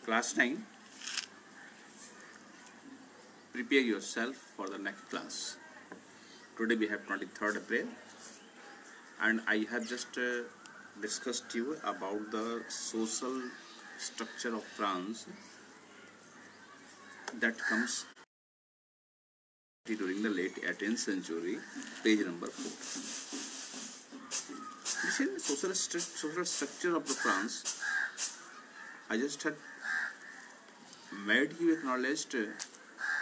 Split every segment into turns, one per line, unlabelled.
Class 9, prepare yourself for the next class. Today we have 23rd April and I have just discussed to you about the social structure of France that comes during the late 18th century, page number 4. Listen, social structure of the France, I just had made you acknowledged,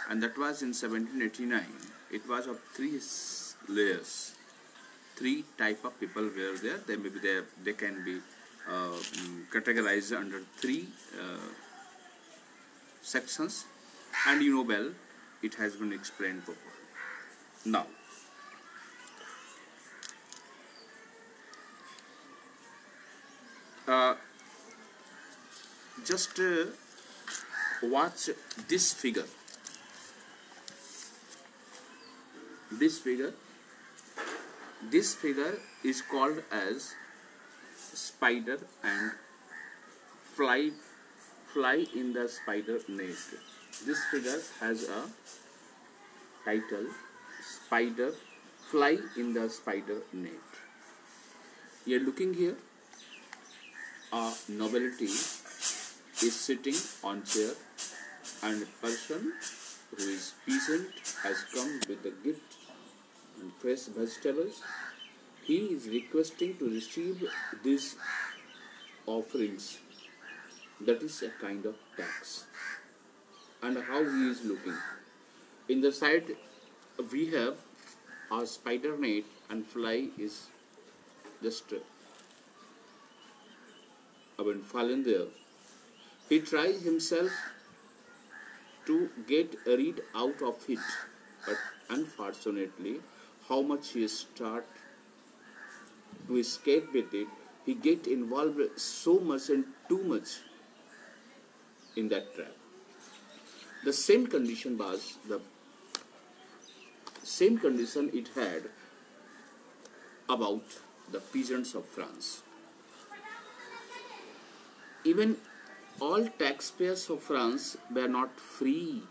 and that was in 1789. It was of three layers. Three type of people were there. They can be categorized under three sections, and you know well, it has been explained properly. Now, just watch this figure. This figure is called as spider and fly in the spider net. This figure has a title, Spider Fly in the Spider Net. You are looking here, a nobility is sitting on chair and a person who is peasant has come with a gift and fresh vegetables. He is requesting to receive these offerings. That is a kind of tax. And how he is looking. In the side we have a spider net and fly is just fallen there. He tries himself to get rid out of it, but unfortunately, how much he start to escape with it, he get involved so much and too much in that trap. The same condition it had about the peasants of France. Even all taxpayers of France were not free.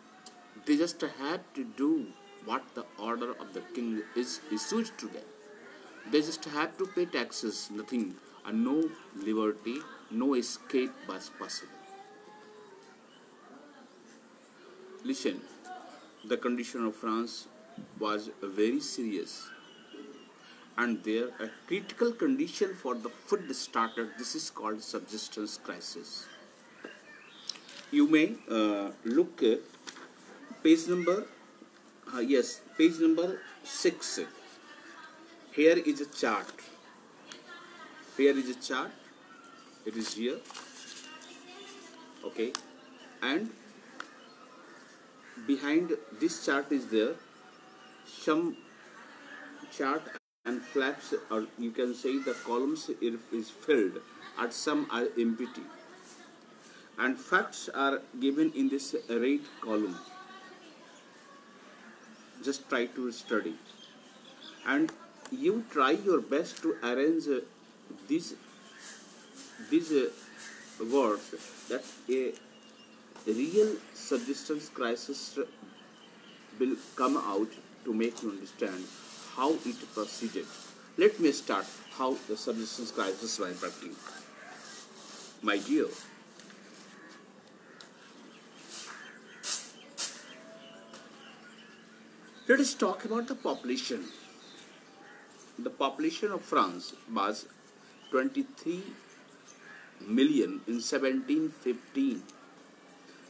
They just had to do what the order of the king is issued to them. They just had to pay taxes, nothing, and no liberty, no escape was possible. Listen, the condition of France was very serious, and there a critical condition for the food started. This is called subsistence crisis. You may look page number page number 6. Here is a chart. It is here. Okay, and behind this chart is there some chart and flaps, or you can say the columns is filled and some are empty, and facts are given in this red column. Just try to study and you try your best to arrange these words that a real subsistence crisis will come out to make you understand how it proceeded. Let me start how the subsistence crisis was working. My dear, let us talk about the population. The population of France was 23 million in 1715.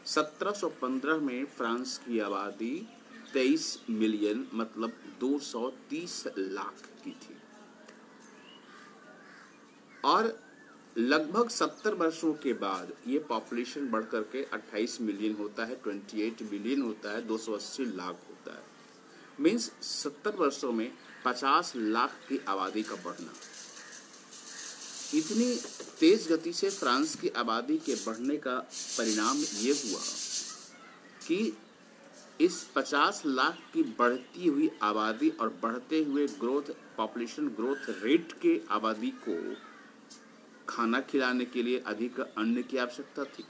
1715 में France की आबादी 23 million मतलब 230 लाख की थी, और लगभग 70 वर्षों के बाद ये पॉपुलेशन बढ़ करके 28 मिलियन होता है, 28 मिलियन होता है, 280 लाख होता है। मीन्स 70 वर्षों में 50 लाख की आबादी का बढ़ना। इतनी तेज गति से फ्रांस की आबादी के बढ़ने का परिणाम ये हुआ कि इस 50 लाख की बढ़ती हुई आबादी और बढ़ते हुए पॉपुलेशन ग्रोथ रेट के आबादी को खाना खिलाने के लिए अधिक अन्न की आवश्यकता थी।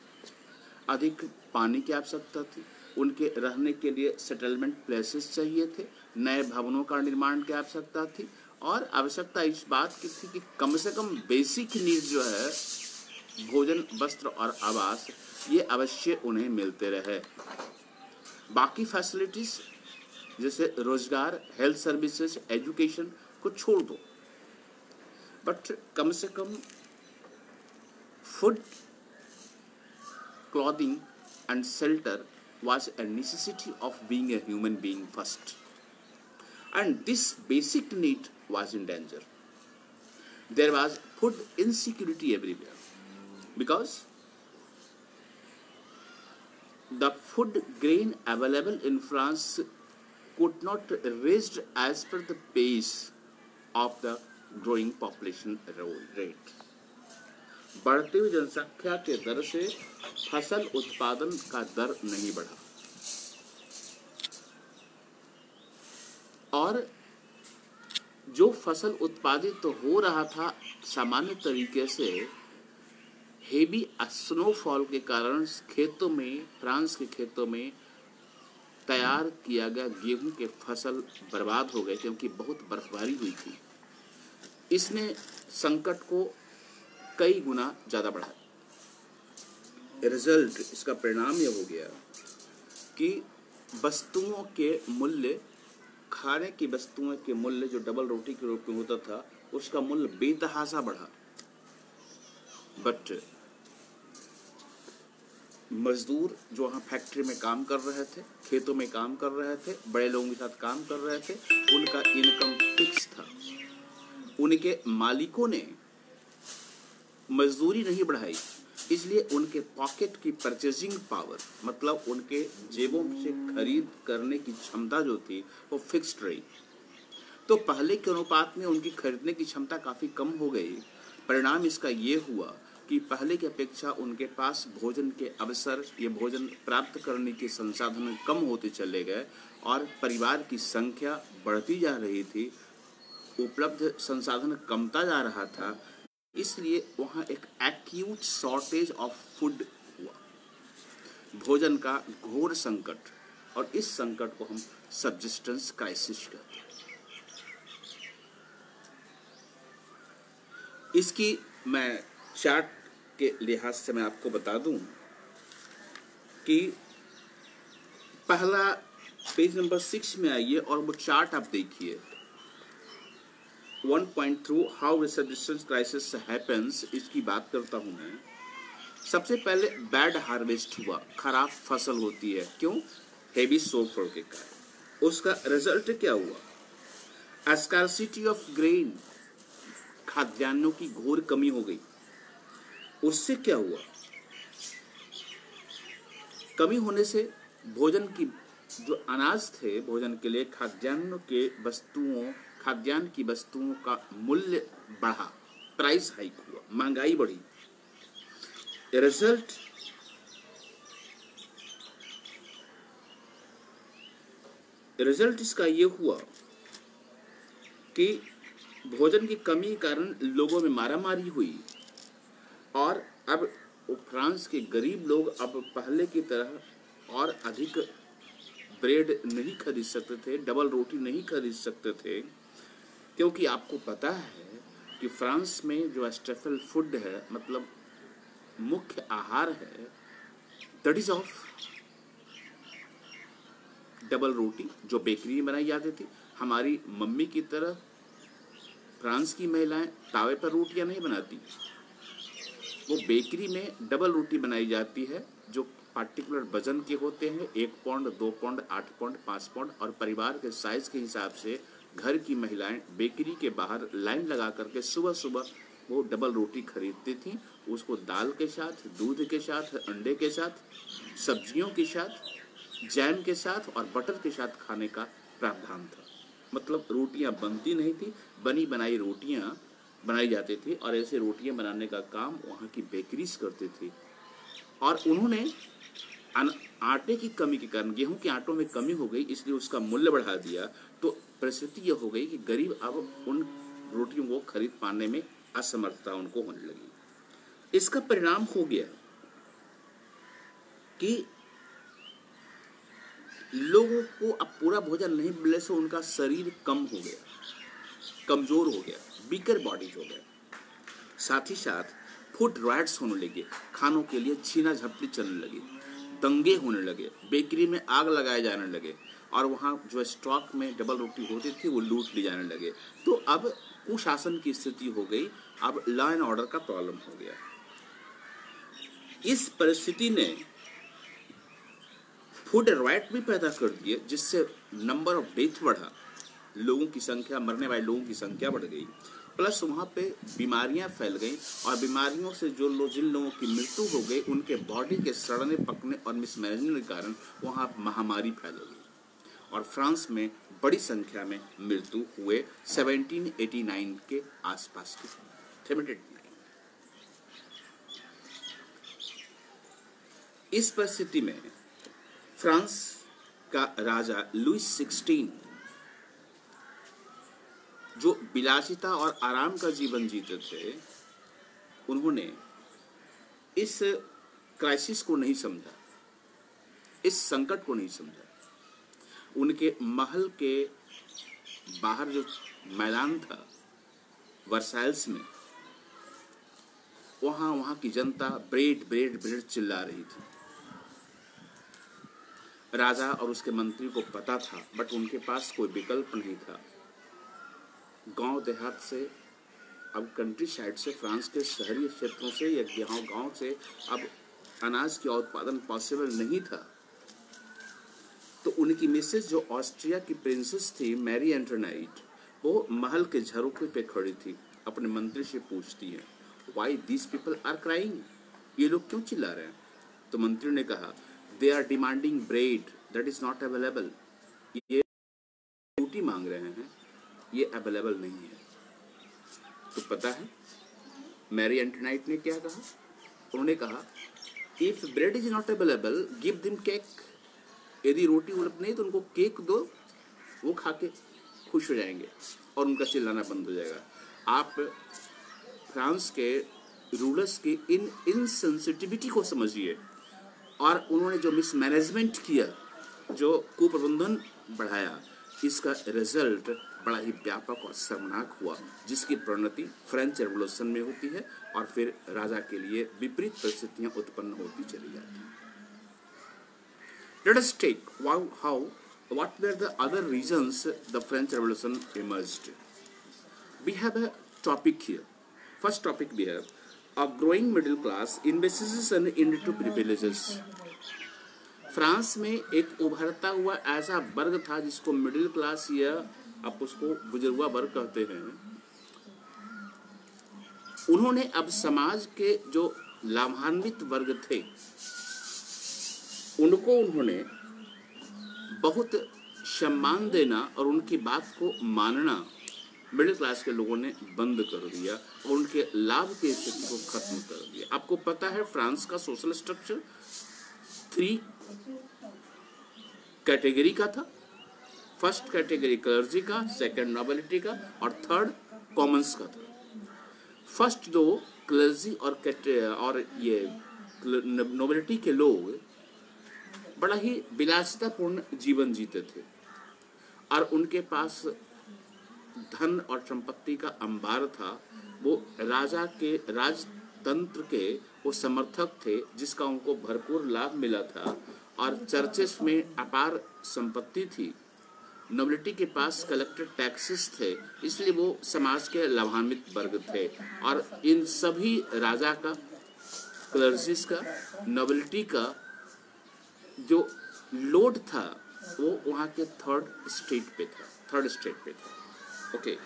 अधिक पानी की आवश्यकता थी, उनके रहने के लिए सेटलमेंट प्लेसेस चाहिए थे, नए भवनों का निर्माण की आवश्यकता थी, और आवश्यकता इस बात की थी कि कम से कम बेसिक नीड जो है भोजन, वस्त्र और आवास, ये अवश्य उन्हें मिलते रहे। बाकी फैसिलिटीज जैसे रोजगार, हेल्थ सर्विसेज, एजुकेशन को छोड़ दो, बट कम से कम food, clothing and shelter was a necessity of being a human being first. And this basic need was in danger. There was food insecurity everywhere because the food grain available in France could not raised as per the pace of the growing population rate. बढ़ती हुई जनसंख्या के दर से फसल उत्पादन का दर नहीं बढ़ा, और जो फसल उत्पादित तो हो रहा था सामान्य तरीके से, हेवी स्नोफॉल के कारण खेतों में, फ्रांस के खेतों में तैयार किया गया गेहूं के फसल बर्बाद हो गए क्योंकि बहुत बर्फबारी हुई थी। इसने संकट को कई गुना ज़्यादा बढ़ाया। रिजल्ट, इसका परिणाम यह हो गया कि वस्तुओं के मूल्य, खाने की वस्तुओं के मूल्य जो डबल रोटी के रूप में होता था, उसका मूल्य बेतहाशा बढ़ा। बट मजदूर जो वहाँ फैक्ट्री में काम कर रहे थे, खेतों में काम कर रहे थे, बड़े लोगों के साथ काम कर रहे थे, उनका इनकम फिक्स था। उनके मालिकों ने मजदूरी नहीं बढ़ाई, इसलिए उनके पॉकेट की परचेजिंग पावर, मतलब उनके जेबों से खरीद करने की क्षमता जो थी वो फिक्स्ड रही। तो पहले के अनुपात में उनकी खरीदने की क्षमता काफ़ी कम हो गई। परिणाम इसका ये हुआ कि पहले की अपेक्षा उनके पास भोजन के अवसर, ये भोजन प्राप्त करने के संसाधन कम होते चले गए और परिवार की संख्या बढ़ती जा रही थी, उपलब्ध संसाधन कमता जा रहा था। इसलिए वहाँ एक एक्यूट शॉर्टेज ऑफ फूड हुआ, भोजन का घोर संकट, और इस संकट को हम सब्सिस्टेंस क्राइसिस कहते हैं। इसकी मैं चार्ट के लिहाज से मैं आपको बता दूं कि पहला पेज नंबर 6 में आइए और वो चार्ट आप देखिए। 1.2 हाउ सब्सिस्टेंस क्राइसिस हैपेंस, इसकी बात करता हूं मैं। सबसे पहले बैड हार्वेस्ट हुआ, खराब फसल होती है। क्यों? हेवी स्नोफॉल के कारण। उसका रिजल्ट क्या हुआ? स्कार्सिटी ऑफ ग्रेन, खाद्यान्नों की घोर कमी हो गई। उससे क्या हुआ? कमी होने से भोजन की जो अनाज थे भोजन के लिए, खाद्यान्न की वस्तुओं का मूल्य बढ़ा, प्राइस हाइक हुआ, महंगाई बढ़ी। रिजल्ट इसका ये हुआ कि भोजन की कमी के कारण लोगों में मारामारी हुई, और अब फ्रांस के गरीब लोग अब पहले की तरह और अधिक ब्रेड नहीं खरीद सकते थे, डबल रोटी नहीं खरीद सकते थे, क्योंकि आपको पता है कि फ्रांस में जो स्टेपल फूड है, मतलब मुख्य आहार है, दैट इज ऑफ डबल रोटी, जो बेकरी में बनाई जाती थी। हमारी मम्मी की तरह फ्रांस की महिलाएं तावे पर रोटियां नहीं बनाती, वो बेकरी में डबल रोटी बनाई जाती है, जो पार्टिकुलर वजन के होते हैं, 1 पाउंड, 2 पाउंड, 8 पाउंड, 5 पाउंड, और परिवार के साइज के हिसाब से घर की महिलाएं बेकरी के बाहर लाइन लगा करके सुबह सुबह वो डबल रोटी खरीदती थी। उसको दाल के साथ, दूध के साथ, अंडे के साथ, सब्जियों के साथ, जैम के साथ और बटर के साथ खाने का प्रावधान था। मतलब रोटियां बनती नहीं थी, बनी बनाई रोटियां बनाई जाती थी, और ऐसे रोटियां बनाने का काम वहाँ की बेकरीज करती थी। और उन्होंने आटे की कमी के कारण, गेहूं के आटों में कमी हो गई, इसलिए उसका मूल्य बढ़ा दिया। तो परिस्थिति यह हो गई कि गरीब अब उन रोटियों को खरीद पाने में असमर्थता उनको होने लगी। इसका परिणाम हो गया कि लोगों को अब पूरा भोजन नहीं मिलने से उनका शरीर कम हो गया, कमजोर हो गया, वीकर बॉडीज हो गया। साथ ही साथ फूड राइट्स होने लगे, खानों के लिए छीना झपटी चलने लगी, दंगे होने लगे, बेकरी में आग लगाए जाने लगे और वहाँ जो स्टॉक में डबल रोटी होती थी वो लूट ली जाने लगे। तो अब कुशासन की स्थिति हो गई, अब लॉ एंड ऑर्डर का प्रॉब्लम हो गया। इस परिस्थिति ने फूड राइट भी पैदा कर दिए, जिससे नंबर ऑफ डेथ बढ़ा, लोगों की संख्या, मरने वाले लोगों की संख्या बढ़ गई, प्लस वहाँ पे बीमारियां फैल गई और बीमारियों से जिन लोगों की मृत्यु हो गई उनके बॉडी के सड़ने पकने और मिसमैनेजमेंट के कारण वहाँ महामारी फैल गई और फ्रांस में बड़ी संख्या में मृत्यु हुए 1789 के आसपास की 1789। इस परिस्थिति में फ्रांस का राजा लुईस 16 जो विलासिता और आराम का जीवन जीते थे, उन्होंने इस क्राइसिस को नहीं समझा, इस संकट को नहीं समझा। उनके महल के बाहर जो मैदान था वर्साइल्स में, वहाँ की जनता ब्रेड ब्रेड ब्रेड चिल्ला रही थी। राजा और उसके मंत्री को पता था, बट उनके पास कोई विकल्प नहीं था। गांव देहात से, अब कंट्री साइड से, फ्रांस के शहरी क्षेत्रों से या गांव से अब अनाज का उत्पादन पॉसिबल नहीं था। तो उनकी मिसेस जो ऑस्ट्रिया की प्रिंसेस थी मैरी एंटोनाइट, वो महल के झरोखे पे खड़ी थी, अपने मंत्री से पूछती है, why this people are crying, ये लोग क्यों चिल्ला रहे हैं? तो मंत्री ने कहा, they are demanding bread that is not available, ये रोटी मांग रहे हैं, ये अवेलेबल नहीं है। तो पता है मैरी एंटोनाइट ने क्या कहा? उन्होंने कहा, if bread is not available give them cake, यदि रोटी उपलब्ध नहीं तो उनको केक दो, वो खा के खुश हो जाएंगे और उनका चिल्लाना बंद हो जाएगा। आप फ्रांस के रूलर्स की इन इनसेंसिटिविटी को समझिए, और उन्होंने जो मिसमैनेजमेंट किया, जो कुप्रबंधन बढ़ाया, इसका रिजल्ट बड़ा ही व्यापक और शर्मनाक हुआ, जिसकी परिणति फ्रेंच रेवोल्यूशन में होती है और फिर राजा के लिए विपरीत परिस्थितियां उत्पन्न होती चली जाती हैं। Let us take what were the other reasons the French Revolution emerged. We have a topic here. First topic we have a growing middle class investigation into privileges. France में एक उभरता हुआ ऐसा वर्ग था जिसको मिडिल क्लास या आप उसको गुजरुआ वर्ग कहते हैं। उन्होंने अब समाज के जो लाभान्वित वर्ग थे उनको उन्होंने बहुत सम्मान देना और उनकी बात को मानना मिडिल क्लास के लोगों ने बंद कर दिया और उनके लाभ की स्थिति को खत्म कर दिया। आपको पता है फ्रांस का सोशल स्ट्रक्चर 3 कैटेगरी का था। फर्स्ट कैटेगरी क्लर्जी का, सेकंड नोबिलिटी का और थर्ड कॉमन्स का था। फर्स्ट 2 क्लर्जी और ये नोबिलिटी के लोग बड़ा ही विलासितापूर्ण जीवन जीते थे और उनके पास धन और संपत्ति का अंबार था। वो राजा के राजतंत्र के वो समर्थक थे जिसका उनको भरपूर लाभ मिला था और चर्चेस में अपार संपत्ति थी। नोबिलिटी के पास कलेक्टेड टैक्सेस थे, इसलिए वो समाज के लाभान्वित वर्ग थे। और इन सभी राजा का, क्लर्जिस का, नोबिलिटी का जो लोड था वो वहाँ के थर्ड स्टेट पे था। ओके,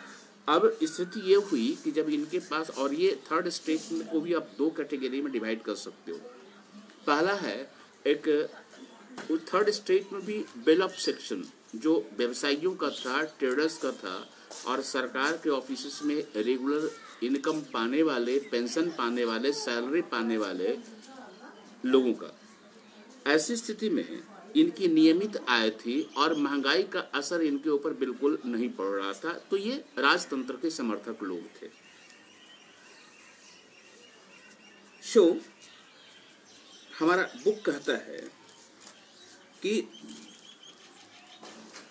अब स्थिति ये हुई कि जब इनके पास, और ये थर्ड स्टेट में को भी आप 2 कैटेगरी में डिवाइड कर सकते हो। पहला है एक थर्ड स्टेट में भी वेल ऑफ सेक्शन जो व्यवसायियों का था, ट्रेडर्स का था और सरकार के ऑफिस में रेगुलर इनकम पाने वाले, पेंशन पाने वाले, सैलरी पाने वाले लोगों का। ऐसी स्थिति में इनकी नियमित आय थी और महंगाई का असर इनके ऊपर बिल्कुल नहीं पड़ रहा था, तो ये राजतंत्र के समर्थक लोग थे। हमारा बुक कहता है कि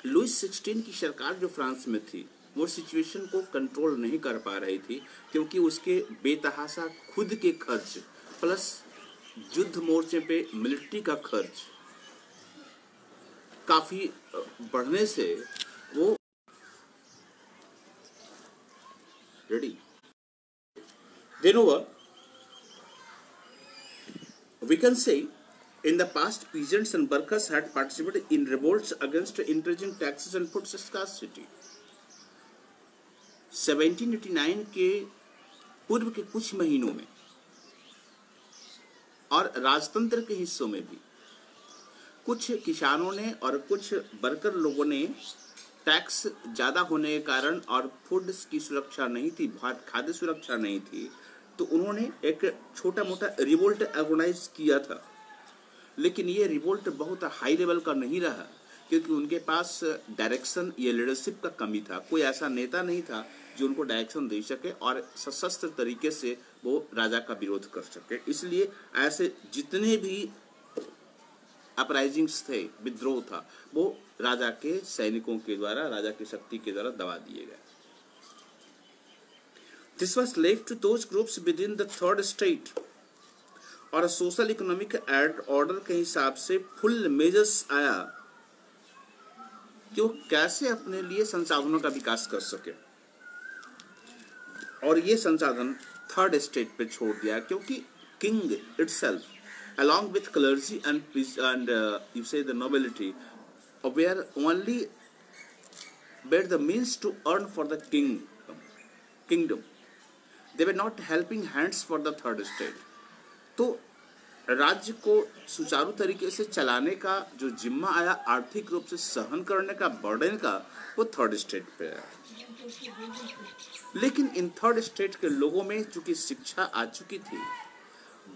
लुइस 16 की सरकार जो फ्रांस में थी वो सिचुएशन को कंट्रोल नहीं कर पा रही थी, क्योंकि उसके बेतहाशा खुद के खर्च प्लस युद्ध मोर्चे पे मिलिट्री का खर्च काफी बढ़ने से वो ready then over we can say in the past peasants and workers had participated in revolts against increasing taxes and food scarcity. 1789 के पूर्व के कुछ महीनों में और राजतंत्र के हिस्सों में भी कुछ किसानों ने और कुछ वर्कर लोगों ने टैक्स ज़्यादा होने के कारण और फूड की सुरक्षा नहीं थी, खाद्य सुरक्षा नहीं थी, तो उन्होंने एक छोटा मोटा रिवोल्ट ऑर्गेनाइज किया था। लेकिन ये रिवोल्ट बहुत हाई लेवल का नहीं रहा, क्योंकि उनके पास डायरेक्शन या लीडरशिप का कमी था। कोई ऐसा नेता नहीं था जो उनको डायरेक्शन दे सके और सशस्त्र तरीके से वो राजा का विरोध कर सके। इसलिए ऐसे जितने भी अपराइजिंग्स थे, विद्रोह था, वो राजा के सैनिकों के द्वारा, राजा की शक्ति के द्वारा दबा दिए गए। This was left to those groups within the third state और सोशल इकोनॉमिक ऑर्डर के हिसाब से फुल मेजर्स आया कि वो कैसे अपने लिए संसाधनों का विकास कर सके, और ये संसाधन थर्ड स्टेट पे छोड़ दिया, क्योंकि king itself along with clergy and you say the nobility were only were the means to earn for the kingdom. They were not helping hands for the third state. तो राज्य को सुचारू तरीके से चलाने का जो जिम्मा आया, आर्थिक रूप से सहन करने का बर्डन का, वो थर्ड स्टेट पे आया। लेकिन इन थर्ड स्टेट के लोगों में चूंकि शिक्षा आ चुकी थी,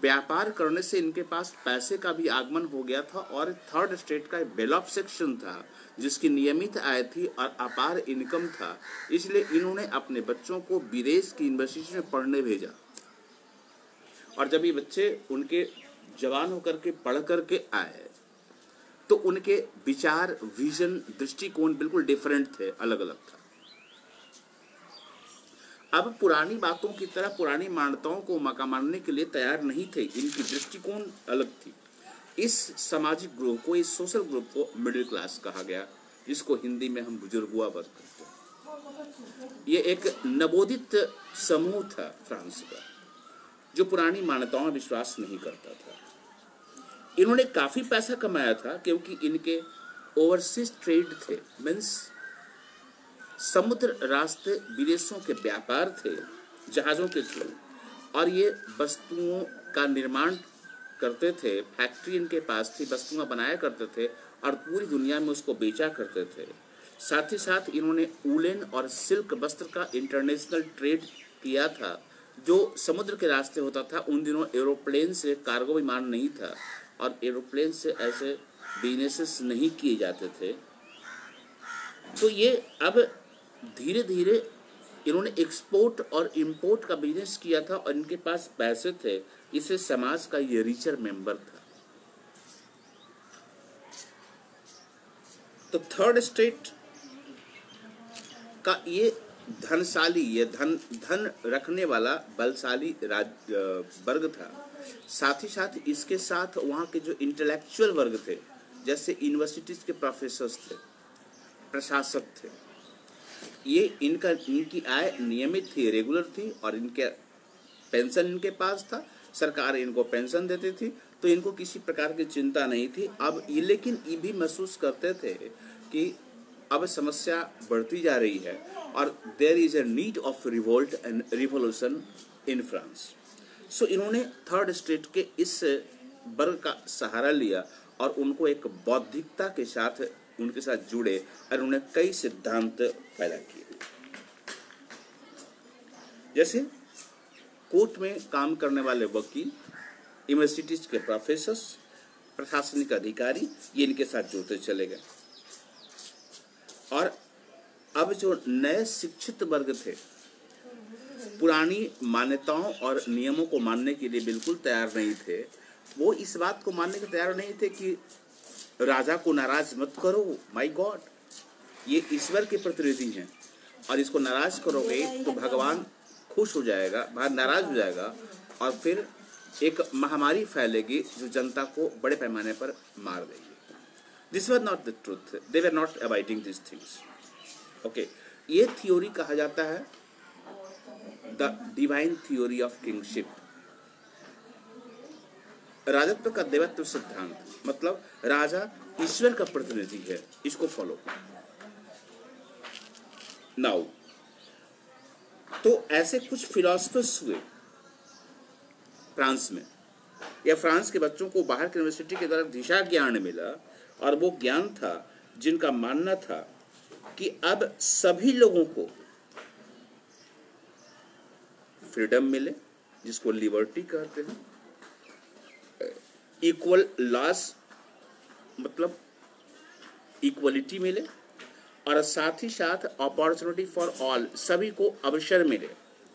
व्यापार करने से इनके पास पैसे का भी आगमन हो गया था, और थर्ड स्टेट का वेल ऑफ सेक्शन था जिसकी नियमित आय थी और अपार इनकम था। इसलिए इन्होंने अपने बच्चों को विदेश की यूनिवर्सिटी में पढ़ने भेजा, और जब ये बच्चे उनके जवान होकर के पढ़ करके आए तो उनके विचार, विजन, दृष्टिकोण बिल्कुल डिफरेंट थे, अलग अलग था। अब पुरानी बातों की तरह पुरानी मान्यताओं को मका मानने के लिए तैयार नहीं थे, इनकी दृष्टिकोण अलग थी। इस सामाजिक ग्रुप को, इस सोशल ग्रुप को मिडिल क्लास कहा गया, जिसको हिंदी में हम बुजुर्गवा वर्ग कहते हैं। ये एक नवोदित समूह था फ्रांस का, जो पुरानी मान्यताओं में विश्वास नहीं करता था। इन्होंने काफी पैसा कमाया था, क्योंकि इनके ओवरसीज ट्रेड थे, मीन्स समुद्र रास्ते विदेशों के व्यापार थे जहाज़ों के थ्रू, और ये वस्तुओं का निर्माण करते थे। फैक्ट्री इनके पास थी, वस्तुएं बनाया करते थे और पूरी दुनिया में उसको बेचा करते थे। साथ ही साथ इन्होंने वूलन और सिल्क वस्त्र का इंटरनेशनल ट्रेड किया था, जो समुद्र के रास्ते होता था। उन दिनों एरोप्लेन से, कार्गो विमान नहीं था, और एरोप्लेन से ऐसे बिजनेसेस नहीं किए जाते थे। तो ये अब धीरे धीरे इन्होंने एक्सपोर्ट और इंपोर्ट का बिजनेस किया था, और इनके पास पैसे थे, इससे समाज का ये रिचर मेंबर था। तो थर्ड स्टेट का ये धनशाली, ये धन रखने वाला बलशाली वर्ग था। साथ ही साथ इसके साथ वहाँ के जो इंटेलेक्चुअल वर्ग थे, जैसे यूनिवर्सिटीज के प्रोफेसर्स थे, प्रशासक थे, ये इनकी आय नियमित थी, रेगुलर थी, और इनके पेंशन इनके पास था, सरकार इनको पेंशन देती थी, तो इनको किसी प्रकार की चिंता नहीं थी। अब ये लेकिन ये भी महसूस करते थे कि अब समस्या बढ़ती जा रही है, और there is a need of revolt and revolution in France. So इन्होंने थर्ड स्टेट के इस वर्ग का सहारा लिया, और उनको एक बौद्धिकता के साथ उनके साथ जुड़े, और उन्हें कई सिद्धांत पैदा किए। जैसे कोर्ट में काम करने वाले वकील, यूनिवर्सिटीज के प्रोफेसर्स, प्रशासनिक अधिकारी, ये इनके साथ जुड़ते चले गए। और अब जो नए शिक्षित वर्ग थे, पुरानी मान्यताओं और नियमों को मानने के लिए बिल्कुल तैयार नहीं थे, वो इस बात को मानने को तैयार नहीं थे कि राजा को नाराज मत करो, माय गॉड, ये ईश्वर के प्रतिनिधि हैं और इसको नाराज करोगे तो भगवान खुश हो जाएगा, नाराज हो जाएगा और फिर एक महामारी फैलेगी जो जनता को बड़े पैमाने पर मार देगी। This was not the truth, they were not avoiding this things. Okay, ये थ्योरी कहा जाता है the divine theory of kingship, राजत्व का देवत्व सिद्धांत, मतलब राजा ईश्वर का प्रतिनिधि है, इसको फॉलो। नाउ तो ऐसे कुछ फिलोसफर्स हुए फ्रांस में, या फ्रांस के बच्चों को बाहर की यूनिवर्सिटी के द्वारा दिशा ज्ञान मिला, और वो ज्ञान था जिनका मानना था कि अब सभी लोगों को फ्रीडम मिले, जिसको लिबर्टी कहते हैं, इक्वल लॉस मतलब इक्वलिटी मिले, और साथ ही साथ अपॉर्चुनिटी फॉर ऑल, सभी को अवसर मिले,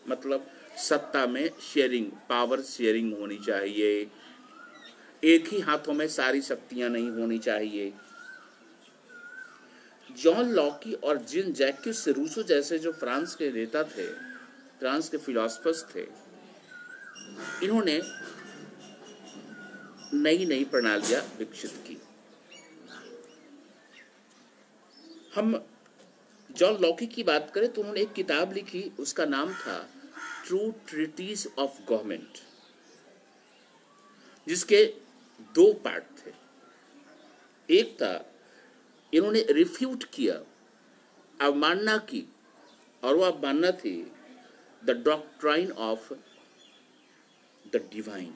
मतलब सत्ता में शेयरिंग, पावर शेयरिंग होनी चाहिए, एक ही हाथों में सारी शक्तियां नहीं होनी चाहिए। जॉन लॉकी और जीन जैक्यूस रूसो जैसे जो फ्रांस के नेता थे, फ्रांस के फिलोसफर्स थे, इन्होंने नई नई प्रणालियां विकसित की। हम जॉन लॉकी की बात करें तो उन्होंने एक किताब लिखी, उसका नाम था ट्रू ट्रीटीज ऑफ गवर्नमेंट, जिसके 2 पार्ट थे। एक था, इन्होंने रिफ्यूट किया, अवमानना की, और वह अवमानना थी the doctrine of the divine,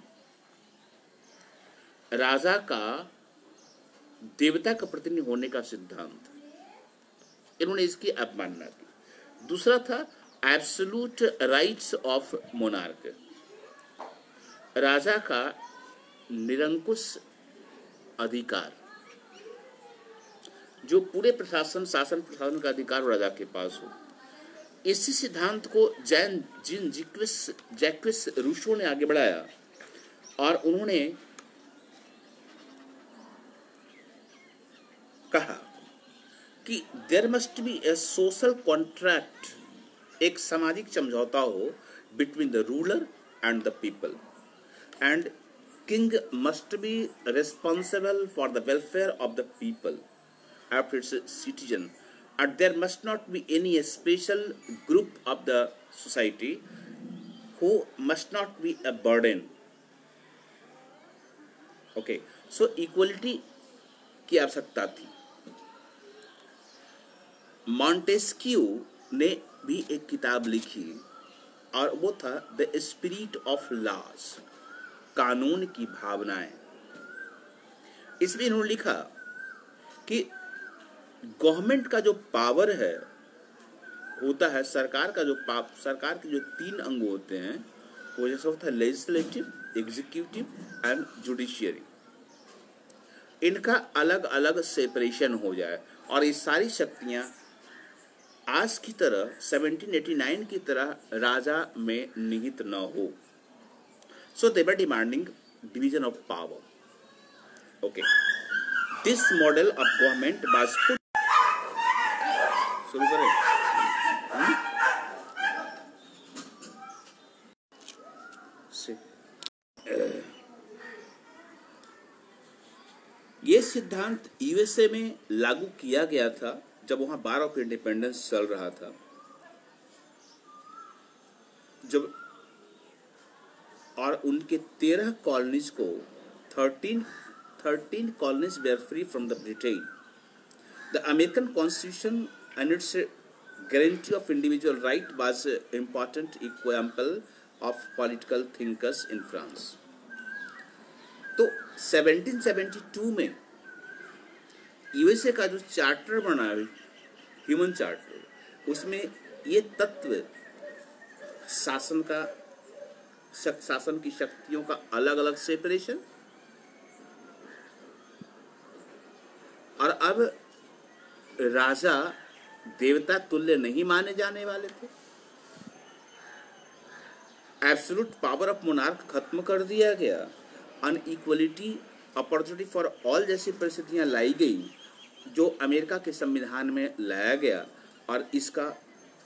राजा का देवता का प्रतिनिधि होने का सिद्धांत, इन्होंने इसकी अवमानना की। दूसरा था एब्सोल्यूट राइट्स ऑफ मोनार्क, राजा का निरंकुश अधिकार, जो पूरे शासन प्रशासन का अधिकार राजा के पास हो। इसी सिद्धांत को जीन जैक्विस रूसो ने आगे बढ़ाया, और उन्होंने कहा कि there must be a social contract, एक सामाजिक समझौता हो between the ruler and the people, and king must be responsible for the welfare of the people of its citizen, and there must not be any special group of the society who must not be a burden. Okay, so equality की आवश्यकता थी। Montesquieu ने भी एक किताब लिखी, और वो था द स्पिरिट ऑफ लॉज, कानून की भावनाएं। इसमें इन्होंने लिखा कि गवर्नमेंट का जो पावर है होता है, सरकार के जो 3 अंग होते हैं, वो जैसे होता है लेजिस्लेटिव, एग्जीक्यूटिव एंड जुडिशियरी, इनका अलग अलग सेपरेशन हो जाए, और ये सारी शक्तियां आज की तरह 1789 की तरह राजा में निहित न हो। So they were demanding division of power. Okay, this model of government was put. शुरू करें? ये सिद्धांत यूएसए में लागू किया गया था जब वहां वार ऑफ इंडिपेंडेंस चल रहा था, जब और उनके 13 कॉलोनीज को 13 colonies were free from the Britain. The American constitution and its guarantee of individual right was important example of political thinkers in France. तो 1772 में यूएसए का जो चार्टर बना, ह्यूमन चार्टर, उसमें ये तत्व शासन की शक्तियों का अलग अलग सेपरेशन, और अब राजा देवता तुल्य नहीं माने जाने वाले थे, एब्सोल्यूट पावर ऑफ मोनार्क खत्म कर दिया गया, अनइक्वलिटी, अपॉर्चुनिटी फॉर ऑल जैसी परिस्थितियाँ लाई गई जो अमेरिका के संविधान में लाया गया, और इसका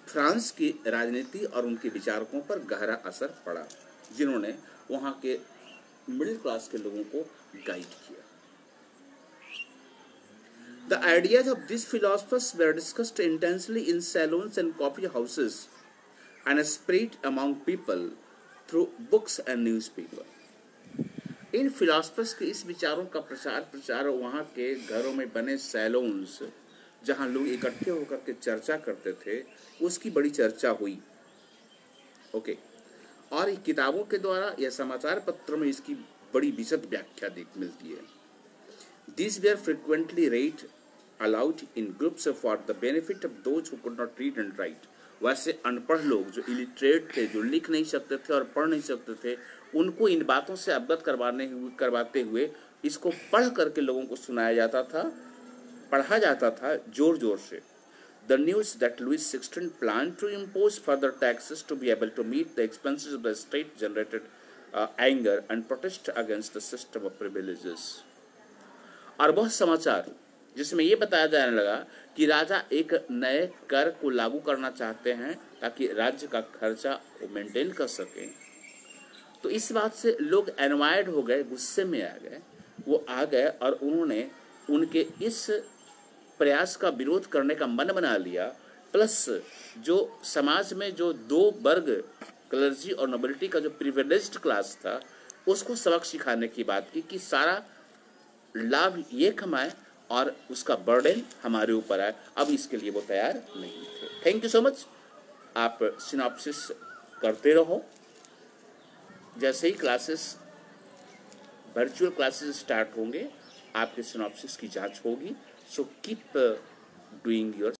फ्रांस की राजनीति और उनके विचारकों पर गहरा असर पड़ा, जिन्होंने वहाँ के मिडिल क्लास के लोगों को गाइड किया। The ideas of these philosophers were discussed intensely in salons and coffee houses and spread among people through books and newspaper. In philosophers के इस विचारों का प्रचार वहाँ के घरों में बने सैलून्स, जहाँ लोग इकट्ठे होकर के चर्चा करते थे, उसकी बड़ी चर्चा हुई। ओके, और किताबों के द्वारा या समाचार पत्रों में इसकी बड़ी विशद व्याख्या मिलती है। These were frequently read aloud in groups for the benefit of those who could not read and write. वैसे अनपढ़ लोग जो इलिटरेट थे, जो लिख नहीं सकते थे और पढ़ नहीं सकते थे, उनको इन बातों से अवगत करवाते हुए इसको पढ़ करके लोगों को सुनाया जाता था, पढ़ा जाता था जोर जोर से। The news that Louis XVI planned to impose further taxes to be able to meet the expenses of the state generated anger and protest against the system of privileges. और वह समाचार जिसमें ये बताया जाने लगा कि राजा एक नए कर को लागू करना चाहते हैं ताकि राज्य का खर्चा वो मेंटेन कर सकें, तो इस बात से लोग एनवायर्ड हो गए, गुस्से में आ गए। वो आ गए और उन्होंने उनके इस प्रयास का विरोध करने का मन बना लिया। प्लस जो समाज में जो दो वर्ग, क्लर्जी और नोबिलिटी का जो प्रिविलेज्ड क्लास था, उसको सबक सिखाने की बात की कि सारा लाभ ये कमाए और उसका बर्डन हमारे ऊपर आए। अब इसके लिए वो तैयार नहीं थे। Thank you so much. आप सिनॉप्सिस करते रहो। जैसे ही क्लासेस, वर्चुअल क्लासेस स्टार्ट होंगे, आपके सिनॉप्सिस की जांच होगी। So keep doing your